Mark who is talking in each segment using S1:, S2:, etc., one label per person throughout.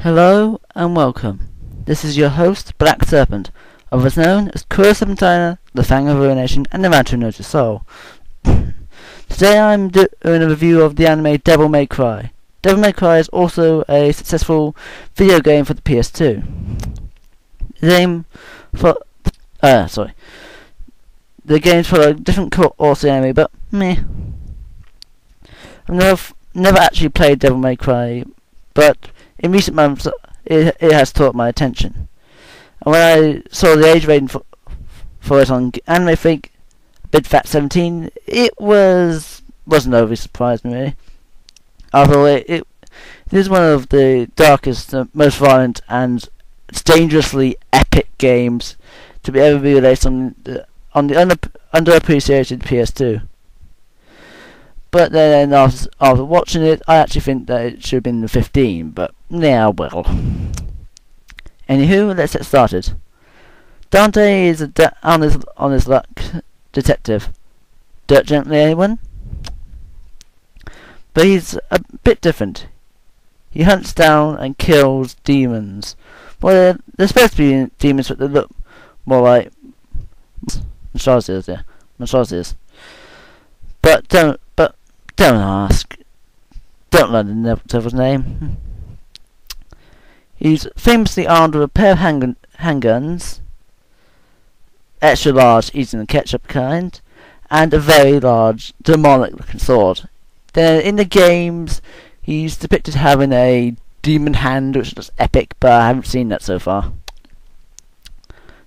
S1: Hello and welcome. This is your host, Black Serpent, otherwise known as Kura Serpentina, the Fang of Ruination, and the Man Who Knows His Soul. Today I'm doing a review of the anime Devil May Cry. Devil May Cry is also a successful video game for the PS2. The games follow a different course of the anime, but meh. I've never actually played Devil May Cry, but in recent months it has caught my attention. And when I saw the age rating for it on Anime Freak, Big Fat 17, it wasn't overly surprising really. Although it is one of the darkest, most violent, and dangerously epic games to ever be released on the underappreciated PS2. But then after watching it, I actually think that it should have been the 15, but yeah, well. Anywho, let's get started. Dante is on his luck detective. Dirt gently, anyone? But he's a bit different. He hunts down and kills demons. Well, they're supposed to be demons, but they look more like monstrosities. But don't ask. Don't learn the devil's name. He's famously armed with a pair of handguns, extra large, eating the ketchup kind, and a very large, demonic-looking sword. Then in the games, he's depicted having a demon hand, which looks epic, but I haven't seen that so far.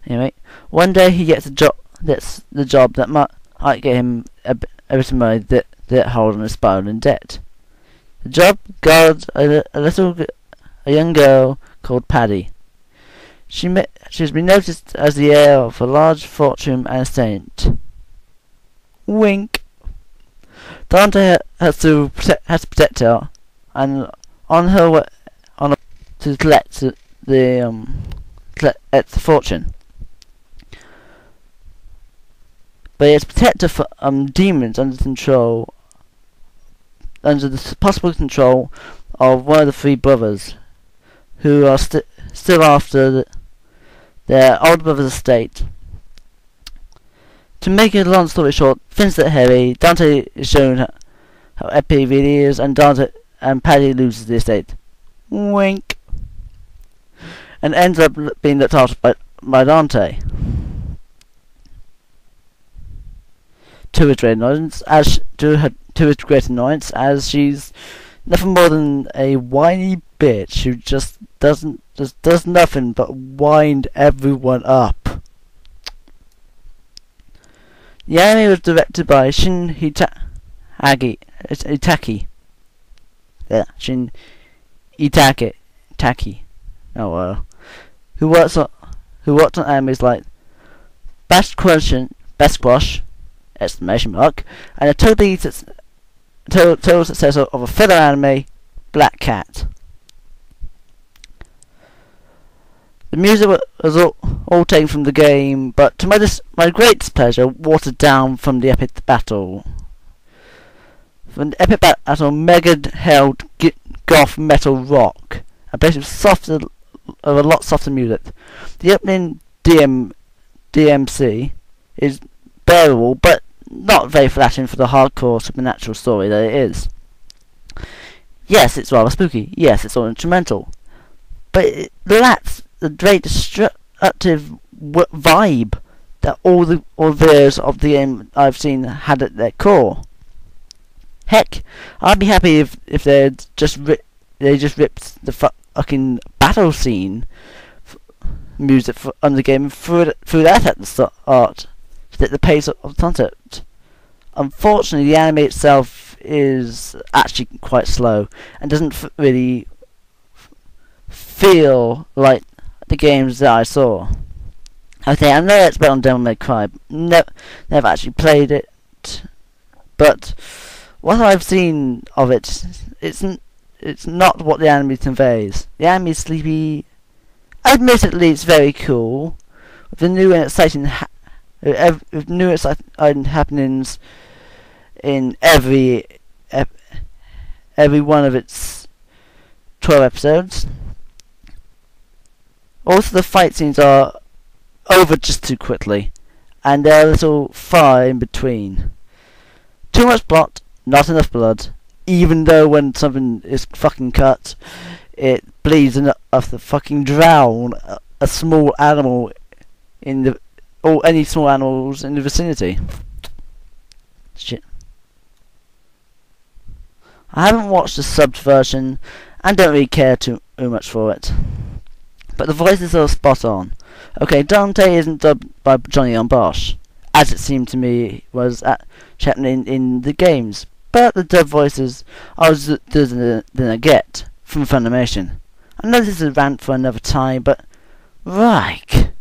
S1: Anyway, one day he gets the job that might get him a bit of money that hold on his spiraling debt. The job guards a young girl called Paddy. She's been noticed as the heir of a large fortune and a saint. Wink. Dante has to protect her, and on her way to collect the fortune. But he has to protect her from demons under the possible control of one of the three brothers, who are still after their older brother's estate. To make a long story short, things get heavy. Dante is shown how epic he really is, and Paddy loses the estate. Wink. And ends up being looked after by Dante. To his great annoyance, as she's nothing more than a whiny bitch who just does nothing but wind everyone up. The anime was directed by Shin Itaki. Yeah, Shin Itaki. Oh well. Who worked on animes like Best Squash! Exclamation mark, and a total success of a filler anime, Black Cat. The music was all taken from the game, but to my great displeasure, watered down from the epic battle. From the epic battle, Mega held goth metal rock, and basically a lot softer music. The opening DMC is bearable, but not very flattering for the hardcore supernatural story that it is. Yes, it's rather spooky. Yes, it's all instrumental, but it lacks the great destructive vibe that all the videos of the game I've seen had at their core. Heck, I'd be happy if they just ripped the fucking battle scene music on the game and threw that at the start. The pace of the concept. Unfortunately, the anime itself is actually quite slow and doesn't really feel like the games that I saw. Okay, I'm no expert on Devil May Cry. Never actually played it, but what I've seen of it, it's not what the anime conveys. The anime is sleepy. Admittedly, it's very cool with the new and exciting happenings in every one of its 12 episodes. Also, the fight scenes are over just too quickly, and they're a little far in between. Too much plot, not enough blood. Even though when something is fucking cut, it bleeds enough to fucking drown a small animal in the, or any small animals in the vicinity. Shit. I haven't watched the subbed version and don't really care too much for it. But the voices are spot on. Okay, Dante isn't dubbed by Johnny on Bosch, as it seemed to me was happening in the games, but the dub voices are as good than I get from Funimation. I know this is a rant for another time, but right,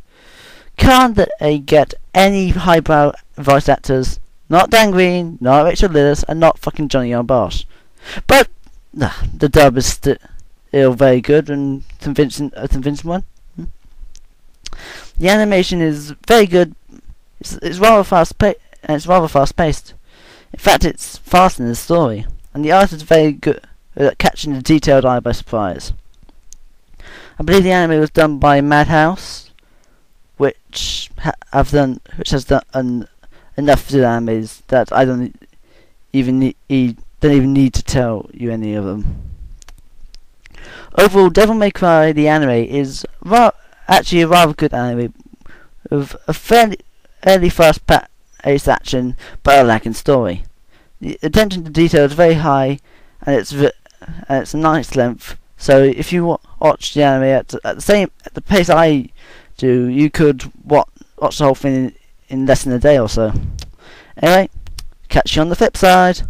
S1: can't they get any highbrow voice actors? Not Dan Green, not Rachel Lillis, and not fucking Johnny on Bosch. But the dub is still very good and convincing, a convincing one. The animation is very good. It's rather fast paced. In fact, it's faster than the story, and the art is very good at catching the detailed eye by surprise. I believe the anime was done by Madhouse, which has done enough to do animes that I don't even need to tell you any of them. Overall, Devil May Cry the anime is actually a rather good anime with a fairly fast-paced action but a lacking story. The attention to detail is very high, and it's a nice length. So if you watch the anime at the pace I do, you could watch the whole thing in less than a day or so. Anyway, catch you on the flip side.